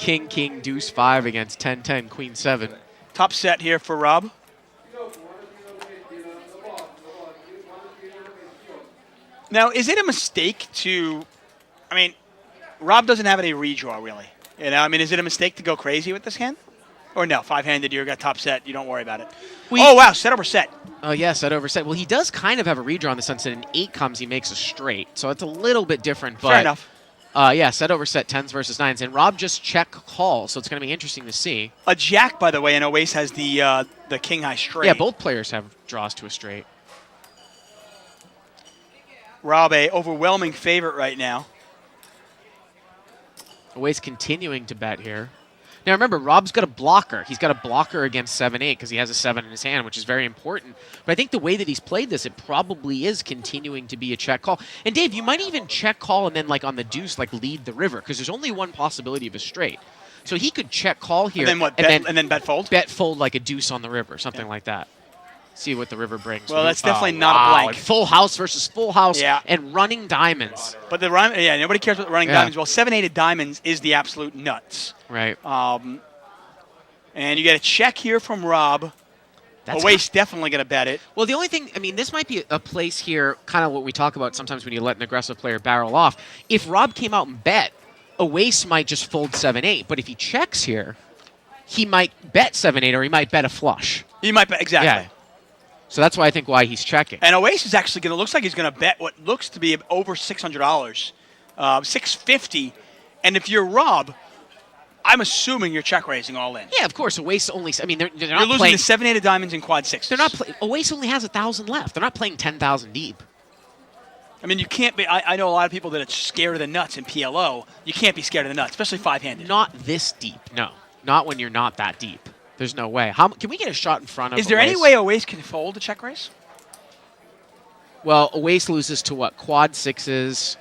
king, king, deuce 5 against 10-10, queen 7. Top set here for Rob. Now, is it a mistake to, I mean, Rob doesn't have any redraw, really. You know, I mean, is it a mistake to go crazy with this hand? Or no, 5-handed, you got top set, you don't worry about it. Oh, wow, set over set. Oh, yeah, set over set. Well, he does kind of have a redraw in the sense that in 8 comes, he makes a straight. So it's a little bit different. But, fair enough. Yeah, set over set, 10s versus 9s. And Rob just check call, so it's going to be interesting to see. A jack, by the way, and Owais has the king high straight. Yeah, both players have draws to a straight. Rob, a overwhelming favorite right now. Owais continuing to bet here. Now remember, Rob's got a blocker. He's got a blocker against 7-8 because he has a 7 in his hand, which is very important. But I think the way that he's played this, it probably is continuing to be a check call. And Dave, you might even check call and then like on the deuce, like lead the river because there's only one possibility of a straight. So he could check call here. And then what? And then bet fold? Bet fold like a deuce on the river, something like that. See what the river brings. Well, that's definitely not a blank. And full house versus full house Yeah. and running diamonds. But the run, yeah, nobody cares about the running diamonds. Well, 7-8 of diamonds is the absolute nuts. Right. And you get a check here from Rob. Owais definitely going to bet it. Well, the only thing, I mean, this might be a place here, kind of what we talk about sometimes when you let an aggressive player barrel off. If Rob came out and bet, Owais might just fold 7-8. But if he checks here, he might bet 7-8 or he might bet a flush. He might bet, exactly. Yeah. So that's why I think why he's checking. And Owais is actually going to, looks like he's going to bet what looks to be over $600, $650. And if you're Rob, I'm assuming you're check raising all in. Yeah, of course. Owais only, I mean, they're not You're losing playing, the 7-8 of diamonds in quad 6. They're not Owais only has 1,000 left. They're not playing 10,000 deep. I mean, you can't be, I know a lot of people that are scared of the nuts in PLO. You can't be scared of the nuts, especially 5-handed. Not this deep, no. Not when you're not that deep. There's no way. How can we get a shot in front of Is there Owais? any way Owais can fold a check raise? Well, Owais loses to what? Quad 6s.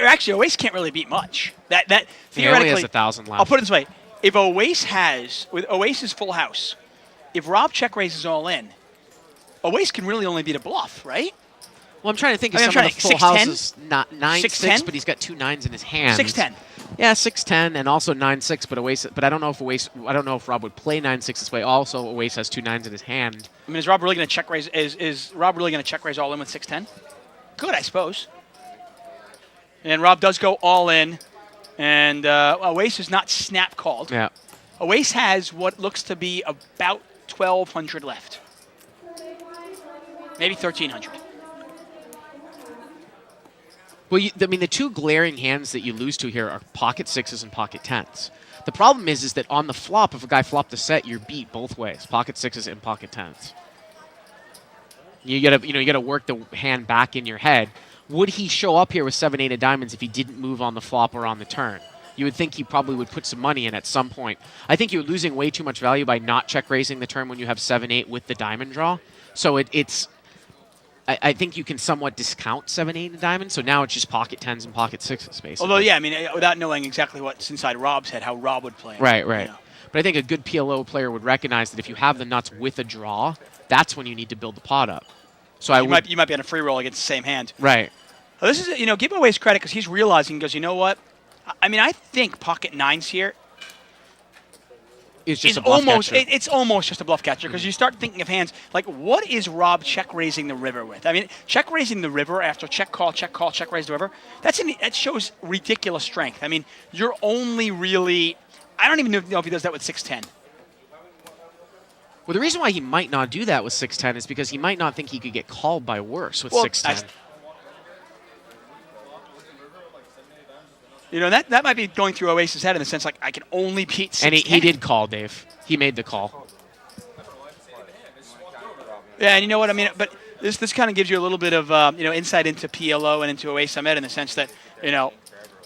Actually, Owais can't really beat much. That theoretically, he only has 1,000 left. I'll put it this way: if Owais has, with Owais's full house, if Rob check raises all in, Owais can really only beat a bluff, right? Well, I'm trying to think of I mean, some of the full 6-10? houses. Not 9-6, 6-10? but he's got 2 9s in his hand. 6-10. Yeah, 6-10, and also 9-6. But Owais, but I don't know if Owais. I don't know if Rob would play 9-6 this way. Also, Owais has 2 9s in his hand. I mean, is Rob really going to check raise? Is Rob really going to check raise all in with 6-10? Good, I suppose. And Rob does go all in, and Owais is not snap called. Yeah. Owais has what looks to be about 1,200 left, maybe 1,300. Well, I mean, the 2 glaring hands that you lose to here are pocket 6s and pocket 10s. The problem is that on the flop, if a guy flopped a set, you're beat both ways, pocket 6s and pocket 10s. You gotta work the hand back in your head. Would he show up here with 7-8 of diamonds if he didn't move on the flop or on the turn? You would think he probably would put some money in at some point. I think you're losing way too much value by not check raising the turn when you have 7-8 with the diamond draw. So it's. I think you can somewhat discount 7-8 of diamonds. So now it's just pocket 10s and pocket 6s, basically. Although, yeah, I mean, without knowing exactly what's inside Rob's head, how Rob would play. Right. You know. But I think a good PLO player would recognize that if you have the nuts with a draw, that's when you need to build the pot up. So you might be on a free roll against the same hand. Right. Well, this is, give Owais credit because he's realizing, he goes, you know what? I mean, I think pocket 9s here It's just is a bluff almost catcher. it's almost just a bluff catcher because you start thinking of hands like, what is Rob check raising the river with? I mean, check raising the river after check call, check raise the river. That shows ridiculous strength. I mean, you're only really, I don't even know if he does that with 6-10. Well, the reason why he might not do that with 6-10 is because he might not think he could get called by worse with 6-10. That might be going through Oasis' head in the sense like I can only beat 6-10. And he did call, Dave. He made the call. Yeah, and you know what I mean. But this kind of gives you a little bit of insight into PLO and into Owais Ahmed in the sense that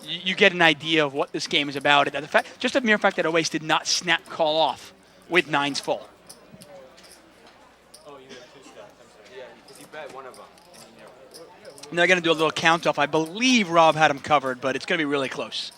you get an idea of what this game is about. Just the mere fact that Owais did not snap call off with 9s full. And they're going to do a little count off. I believe Rob had him covered, but it's going to be really close.